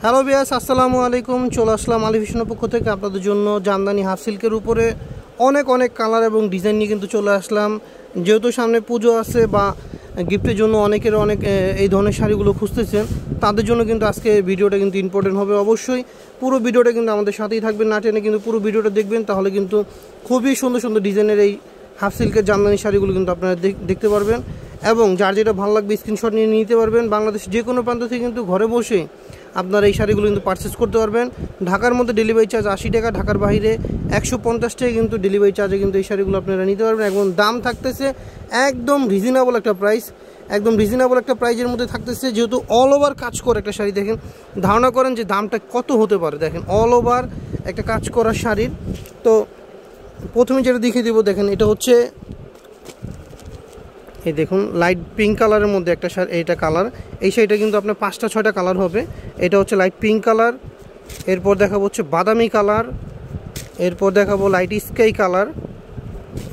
Hello viewers, আসসালামু আলাইকুম। চলে আসলাম আলী ফ্যাশনের পক্ষ থেকে আপনাদের জন্য জামদানি হাফ সিল্কের উপরে অনেক কালার এবং ডিজাইন নিয়ে কিন্তু চলে আসলাম। যেহেতু সামনে পুজো আছে বা গিফটের জন্য অনেকের অনেক এই ধরনের শাড়িগুলো খুঁজতেছেন, তাদের জন্য কিন্তু আজকে ভিডিওটা কিন্তু ইম্পর্টেন্ট হবে। অবশ্যই পুরো ভিডিওটা কিন্তু আমাদের সাথেই থাকবেন, না টেনে কিন্তু পুরো ভিডিওটা দেখবেন, তাহলে কিন্তু খুবই সুন্দর ডিজাইনের এই হাফ সিল্কের জামদানি শাড়িগুলো কিন্তু আপনারা দেখতে পারবেন এবং যার যেটা ভালো লাগবে স্ক্রিনশট নিয়ে নিতে পারবেন। বাংলাদেশ যে কোনো প্রান্ত থেকে কিন্তু ঘরে বসে আপনারা এই শাড়িগুলো কিন্তু পারচেস করতে পারবেন। ঢাকার মধ্যে ডেলিভারি চার্জ 80 টাকা, ঢাকার বাইরে 150 টাকা কিন্তু ডেলিভারি চার্জে কিন্তু এই শাড়িগুলো আপনারা নিতে পারবেন। এবং দাম থাকতেছে একদম রিজনেবল একটা প্রাইস, একদম রিজনেবল একটা প্রাইজের মধ্যে থাকতেছে। যেহেতু অল ওভার কাজ করে একটা শাড়ি, দেখেন ধারণা করেন যে দামটা কত হতে পারে। দেখেন অল ওভার একটা কাজ করা শাড়ির। তো প্রথমে যেটা দেখিয়ে দেবো, দেখেন এটা হচ্ছে এই দেখুন লাইট পিঙ্ক কালারের মধ্যে একটা শাড়ি, এইটা কালার, এই শাড়িটা কিন্তু আপনার 5টা-6টা কালার হবে। এটা হচ্ছে লাইট পিঙ্ক কালার, এরপর দেখাবো হচ্ছে বাদামি কালার, এরপর দেখাবো লাইট স্কাই কালার,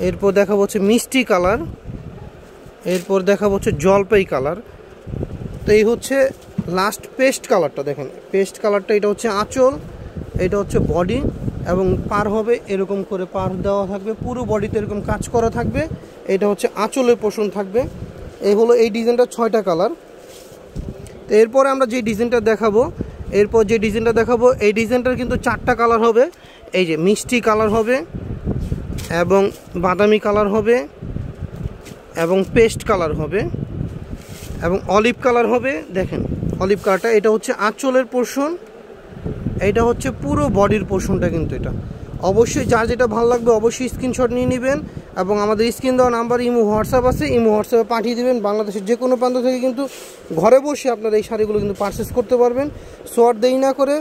এরপর দেখাবো হচ্ছে মিষ্টি কালার, এরপর দেখাবো হচ্ছে জলপাই কালার। তো এই হচ্ছে লাস্ট পেস্ট কালারটা। দেখেন পেস্ট কালারটা, এটা হচ্ছে আঁচল, এটা হচ্ছে বডি এবং পার হবে এরকম করে পার দেওয়া থাকবে, পুরো বডিতে এরকম কাজ করা থাকবে। এটা হচ্ছে আঁচলের পোর্শন থাকবে। এই হলো এই ডিজাইনটা 6টা কালার। তো এরপরে আমরা যে ডিজাইনটা দেখাবো, এই ডিজাইনটার কিন্তু 4টা কালার হবে। এই যে মিষ্টি কালার হবে এবং বাদামি কালার হবে এবং পেস্ট কালার হবে এবং অলিভ কালার হবে। দেখেন অলিভ কালারটা, এটা হচ্ছে আঁচলের পোর্শন, এটা হচ্ছে পুরো বডির পোর্শনটা। কিন্তু এটা অবশ্যই যার যেটা ভালো লাগবে অবশ্যই স্ক্রিনশট নিয়ে নেবেন এবং আমাদের স্ক্রিন দেওয়া নাম্বার ইমো হোয়াটসঅ্যাপ আছে, ইমো হোয়াটসঅ্যাপে পাঠিয়ে দেবেন। বাংলাদেশের যে কোনো প্রান্ত থেকে কিন্তু ঘরে বসে আপনারা এই শাড়িগুলো কিন্তু পারচেস করতে পারবেন। সো আর দেরি না করে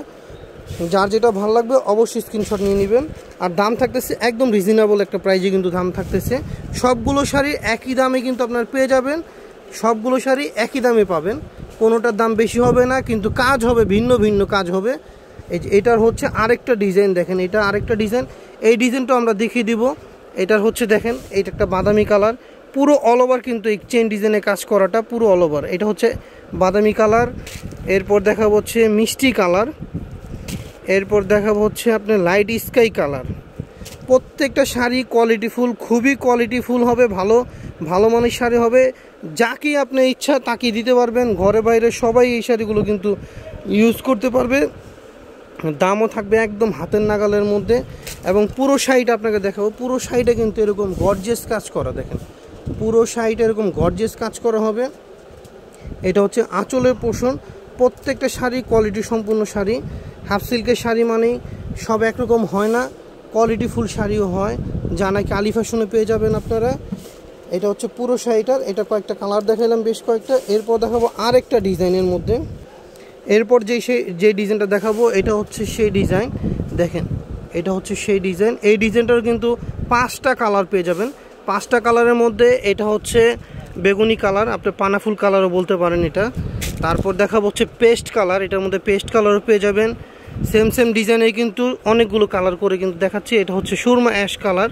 যার যেটা ভালো লাগবে অবশ্যই স্ক্রিনশট নিয়ে নেবেন। আর দাম থাকতেছে একদম রিজনেবল একটা প্রাইজে কিন্তু দাম থাকতেছে। সবগুলো শাড়ি একই দামে কিন্তু আপনারা পেয়ে যাবেন, সবগুলো শাড়ি একই দামে পাবেন, কোনোটার দাম বেশি হবে না, কিন্তু কাজ হবে ভিন্ন কাজ হবে। এটার হচ্ছে আরেকটা ডিজাইন, দেখেন এটা আরেকটা ডিজাইন, এই ডিজাইনটা আমরা দেখিয়ে দিব। এটার হচ্ছে দেখেন এটা একটা বাদামি কালার, পুরো অল ওভার কিন্তু এই চেন ডিজাইনে কাজ করাটা পুরো অল ওভার। এটা হচ্ছে বাদামি কালার, এরপর দেখাবো হচ্ছে মিষ্টি কালার, এরপর দেখাবো হচ্ছে আপনার লাইট স্কাই কালার। প্রত্যেকটা শাড়ি কোয়ালিটিফুল, খুবই কোয়ালিটিফুল হবে, ভালো মানের শাড়ি হবে। যাকে আপনি ইচ্ছা তাকে দিতে পারবেন, ঘরে বাইরে সবাই এই শাড়িগুলো কিন্তু ইউজ করতে পারবে। দামও থাকবে একদম হাতের নাগালের মধ্যে। এবং পুরো শাড়িটা আপনাকে দেখাবো, পুরো শাড়িটা কিন্তু এরকম গর্জিয়াস কাজ করা। দেখেন পুরো শাড়িটা এরকম গর্জিয়াস কাজ করা হবে। এটা হচ্ছে আঁচলের পোর্শন। প্রত্যেকটা শাড়ি কোয়ালিটি সম্পূর্ণ শাড়ি। হাফ সিল্কের শাড়ি মানেই সব একরকম হয় না, কোয়ালিটিফুল শাড়িও হয়, যা নাকি আলী ফ্যাশনে পেয়ে যাবেন আপনারা। এটা হচ্ছে পুরো শাড়িটার, এটা কয়েকটা কালার দেখালাম, বেশ কয়েকটা। এরপর দেখাবো আরেকটা ডিজাইনের মধ্যে। এরপর যে ডিজাইনটা দেখাবো এটা হচ্ছে সেই ডিজাইন। দেখেন এটা হচ্ছে সেই ডিজাইন, এই ডিজাইনটার কিন্তু 5টা কালার পেয়ে যাবেন। 5টা কালারের মধ্যে এটা হচ্ছে বেগুনি কালার, আপনি পানাফুল কালারও বলতে পারেন এটা। তারপর দেখাবো হচ্ছে পেস্ট কালার, এটার মধ্যে পেস্ট কালারও পেয়ে যাবেন। সেম ডিজাইনে কিন্তু অনেকগুলো কালার করে কিন্তু দেখাচ্ছি। এটা হচ্ছে সুরমা অ্যাশ কালার।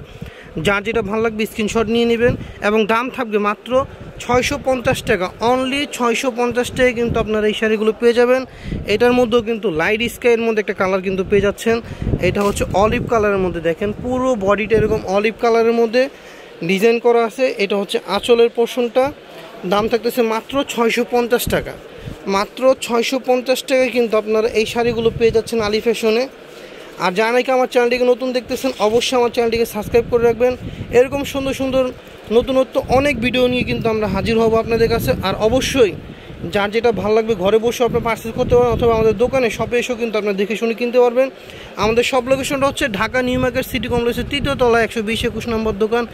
যার যেটা ভালো লাগবে স্ক্রিনশট নিয়ে নেবেন এবং দাম থাকবে মাত্র 650 টাকা, অনলি 650 টাকায় কিন্তু আপনারা এই শাড়িগুলো পেয়ে যাবেন। এটার মধ্যেও কিন্তু লাইট স্কাইয়ের মধ্যে একটা কালার কিন্তু পেয়ে যাচ্ছেন। এটা হচ্ছে অলিভ কালারের মধ্যে, দেখেন পুরো বডিটা এরকম অলিভ কালারের মধ্যে ডিজাইন করা আছে। এটা হচ্ছে আঁচলের পোর্শনটা। দাম থাকতেছে মাত্র 650 টাকা, মাত্র 650 টাকায় কিন্তু আপনারা এই শাড়িগুলো পেয়ে যাচ্ছেন আলী ফ্যাশনে। আর যারা নাকি আমার চ্যানেলটিকে নতুন দেখতেছেন অবশ্যই আমার চ্যানেলটিকে সাবস্ক্রাইব করে রাখবেন। এরকম সুন্দর নতুনত্ব অনেক ভিডিও নিয়ে কিন্তু আমরা হাজির হব আপনাদের কাছে। আর অবশ্যই যার যেটা ভালো লাগবে ঘরে বসে আপনার পার্সেল করতে পারেন, অথবা আমাদের দোকানে শপে এসেও কিন্তু আপনারা দেখে শুনে কিনতে পারবেন। আমাদের সব লোকেশনটা হচ্ছে ঢাকা নিউ মার্কেট সিটি কমপ্লেক্সের 3য় তলা 120-21 নম্বর দোকান।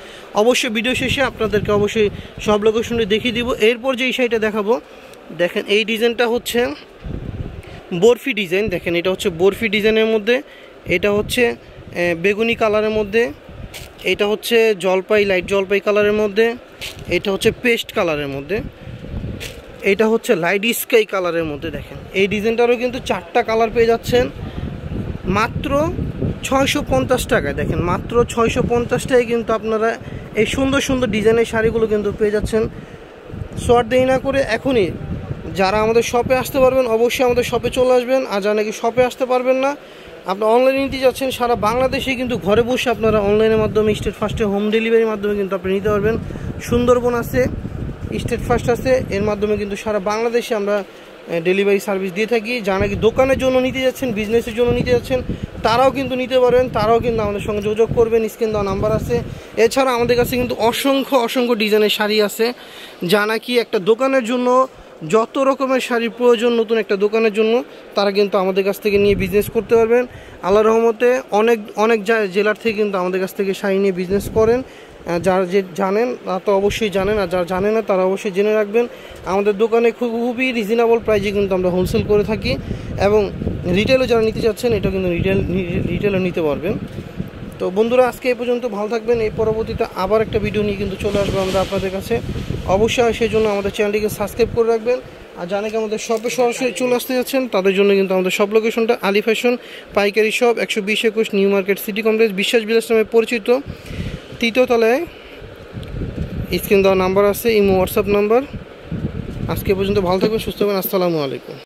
অবশ্যই ভিডিও শেষে আপনাদেরকে অবশ্যই সব লোকেশনটি দেখিয়ে দিব। এরপর যে এই শাড়িটা দেখাবো, দেখেন এই ডিজাইনটা হচ্ছে বরফি ডিজাইন। দেখেন এটা হচ্ছে বরফি ডিজাইনের মধ্যে, এটা হচ্ছে বেগুনি কালারের মধ্যে, এটা হচ্ছে লাইট জলপাই কালারের মধ্যে, এটা হচ্ছে পেস্ট কালারের মধ্যে, এটা হচ্ছে লাইট স্কাই কালারের মধ্যে। দেখেন এই ডিজাইনটারও কিন্তু 4টা কালার পেয়ে যাচ্ছেন মাত্র 650 টাকায়। দেখেন মাত্র 650 টাকায় কিন্তু আপনারা এই সুন্দর ডিজাইনের শাড়িগুলো কিন্তু পেয়ে যাচ্ছেন। শর্ট দেরি না করে এখনই যারা আমাদের শপে আসতে পারবেন অবশ্যই আমাদের শপে চলে আসবেন, আর যারা নাকি শপে আসতে পারবেন না, আপনি অনলাইনে নিতে যাচ্ছেন, সারা বাংলাদেশে কিন্তু ঘরে বসে আপনারা অনলাইনের মাধ্যমে স্টেট ফার্স্টে হোম ডেলিভারির মাধ্যমে কিন্তু আপনি নিতে পারবেন। সুন্দরবন আছে, স্টেট ফার্স্ট আছে, এর মাধ্যমে কিন্তু সারা বাংলাদেশে আমরা ডেলিভারি সার্ভিস দিয়ে থাকি। যারা নাকি দোকানের জন্য নিতে যাচ্ছেন, বিজনেসের জন্য নিতে যাচ্ছেন, তারাও কিন্তু নিতে পারবেন, তারাও কিন্তু আমাদের সঙ্গে যোগাযোগ করবেন, স্ক্রিন দেওয়া নাম্বার আছে। এছাড়া আমাদের কাছে কিন্তু অসংখ্য ডিজাইনের শাড়ি আছে, যা নাকি একটা দোকানের জন্য যত রকমের শাড়ির প্রয়োজন নতুন একটা দোকানের জন্য, তারা কিন্তু আমাদের কাছ থেকে নিয়ে বিজনেস করতে পারবেন। আল্লাহর রহমতে অনেক জেলার থেকে কিন্তু আমাদের কাছ থেকে শাড়ি নিয়ে বিজনেস করেন। যারা যে জানেন তারা তো অবশ্যই জানেন, আর যারা জানে না তারা অবশ্যই জেনে রাখবেন। আমাদের দোকানে খুবই রিজনেবল প্রাইসে কিন্তু আমরা হোলসেল করে থাকি, এবং রিটেলও যারা নিতে চাচ্ছেন এটা কিন্তু রিটেলও নিতে পারবেন। তো বন্ধুরা, আজকে এই পর্যন্ত, ভালো থাকবেন। এই পরবর্তীতে আবার একটা ভিডিও নিয়ে কিন্তু চলে আসবো আমরা আপনাদের কাছে। অবশ্যই সেই জন্য আমাদের চ্যানেলটিকে সাবস্ক্রাইব করে রাখবেন। আর যারা নাকি আমাদের শপে সরাসরি চলে আসতে যাচ্ছেন তাদের জন্য কিন্তু আমাদের শপ লোকেশনটা আলী ফ্যাশন পাইকারি shop, 120-21 new market city complex, বিশ্বাস বিলাস নামে পরিচিত, 3য় তলায়। স্ক্রিন দেওয়া নাম্বার আছে, ইমো হোয়াটসঅ্যাপ নাম্বার। আজকে পর্যন্ত ভালো থাকবেন, সুস্থ থাকবেন। আসসালামু আলাইকুম।